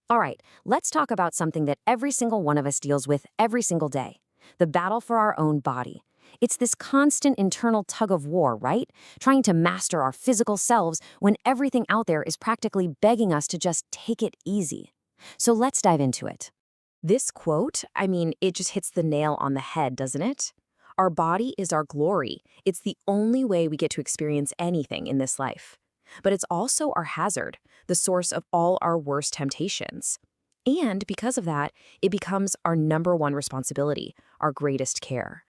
All right, let's talk about something that every single one of us deals with every single day: the battle for our own body. It's this constant internal tug of war, right? Trying to master our physical selves when everything out there is practically begging us to just take it easy. So let's dive into it. This quote, it just hits the nail on the head, doesn't it? Our body is our glory. It's the only way we get to experience anything in this life. But it's also our hazard, the source of all our worst temptations. And because of that, it becomes our number one responsibility, our greatest care.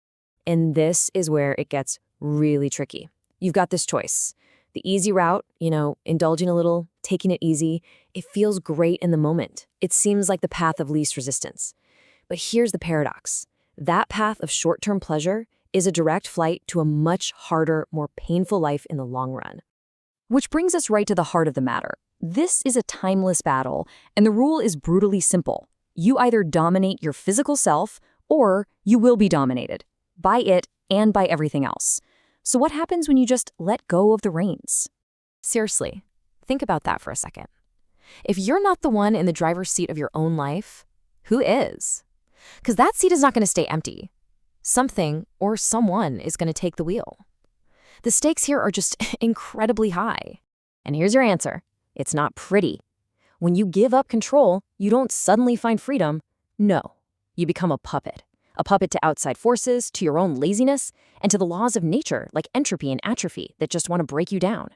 And this is where it gets really tricky. You've got this choice. The easy route, indulging a little, taking it easy, it feels great in the moment. It seems like the path of least resistance. But here's the paradox. That path of short-term pleasure is a direct flight to a much harder, more painful life in the long run. Which brings us right to the heart of the matter. This is a timeless battle, and the rule is brutally simple. You either dominate your physical self, or you will be dominated by it and by everything else. So what happens when you just let go of the reins? Seriously, think about that for a second. If you're not the one in the driver's seat of your own life, who is? Because that seat is not going to stay empty. Something or someone is going to take the wheel. The stakes here are just incredibly high. And here's your answer. It's not pretty. When you give up control, you don't suddenly find freedom. No, you become a puppet. A puppet to outside forces, to your own laziness, and to the laws of nature like entropy and atrophy that just want to break you down.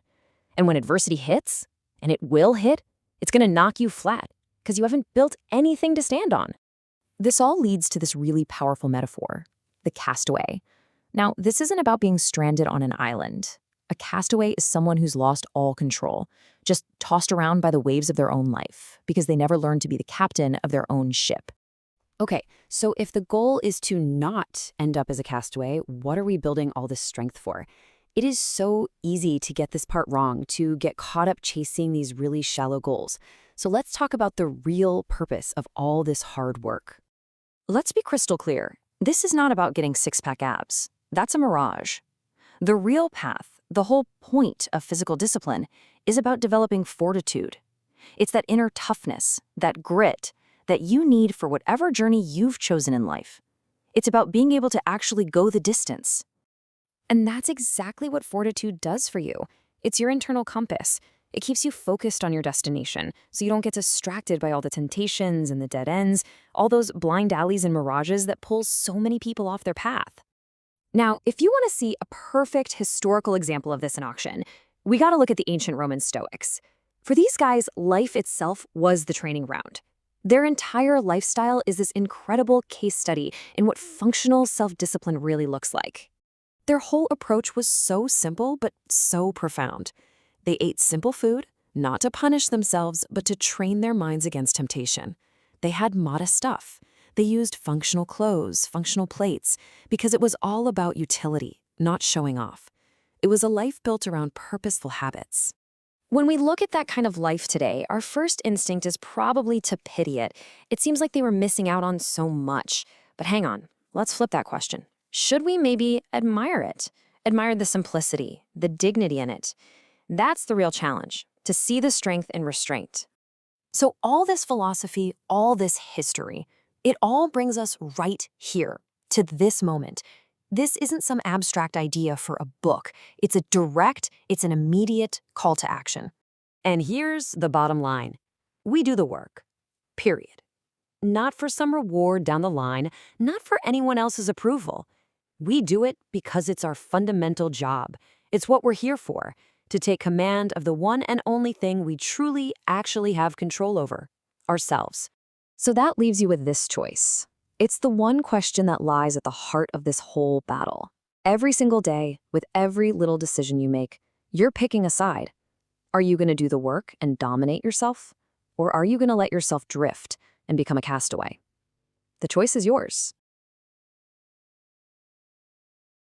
And when adversity hits, and it will hit, it's going to knock you flat because you haven't built anything to stand on. This all leads to this really powerful metaphor, the castaway. Now, this isn't about being stranded on an island. A castaway is someone who's lost all control, just tossed around by the waves of their own life because they never learned to be the captain of their own ship. Okay, so if the goal is to not end up as a castaway, what are we building all this strength for? It is so easy to get this part wrong, to get caught up chasing these really shallow goals. So let's talk about the real purpose of all this hard work. Let's be crystal clear. This is not about getting six-pack abs. That's a mirage. The real path, the whole point of physical discipline, is about developing fortitude. It's that inner toughness, that grit, that you need for whatever journey you've chosen in life. It's about being able to actually go the distance. And that's exactly what fortitude does for you. It's your internal compass. It keeps you focused on your destination, so you don't get distracted by all the temptations and the dead ends, all those blind alleys and mirages that pull so many people off their path. Now, if you want to see a perfect historical example of this in action, we got to look at the ancient Roman Stoics. For these guys, life itself was the training ground. Their entire lifestyle is this incredible case study in what functional self-discipline really looks like. Their whole approach was so simple, but so profound. They ate simple food, not to punish themselves, but to train their minds against temptation. They had modest stuff. They used functional clothes, functional plates, because it was all about utility, not showing off. It was a life built around purposeful habits. When we look at that kind of life today, our first instinct is probably to pity it. It seems like they were missing out on so much. But hang on, let's flip that question. Should we maybe admire it? Admire the simplicity, the dignity in it? That's the real challenge, to see the strength in restraint. So all this philosophy, all this history, it all brings us right here, to this moment. This isn't some abstract idea for a book. It's an immediate call to action. And here's the bottom line. We do the work, period. Not for some reward down the line, not for anyone else's approval. We do it because it's our fundamental job. It's what we're here for, to take command of the one and only thing we truly actually have control over, ourselves. So that leaves you with this choice. It's the one question that lies at the heart of this whole battle. Every single day, with every little decision you make, you're picking a side. Are you going to do the work and dominate yourself? Or are you going to let yourself drift and become a castaway? The choice is yours.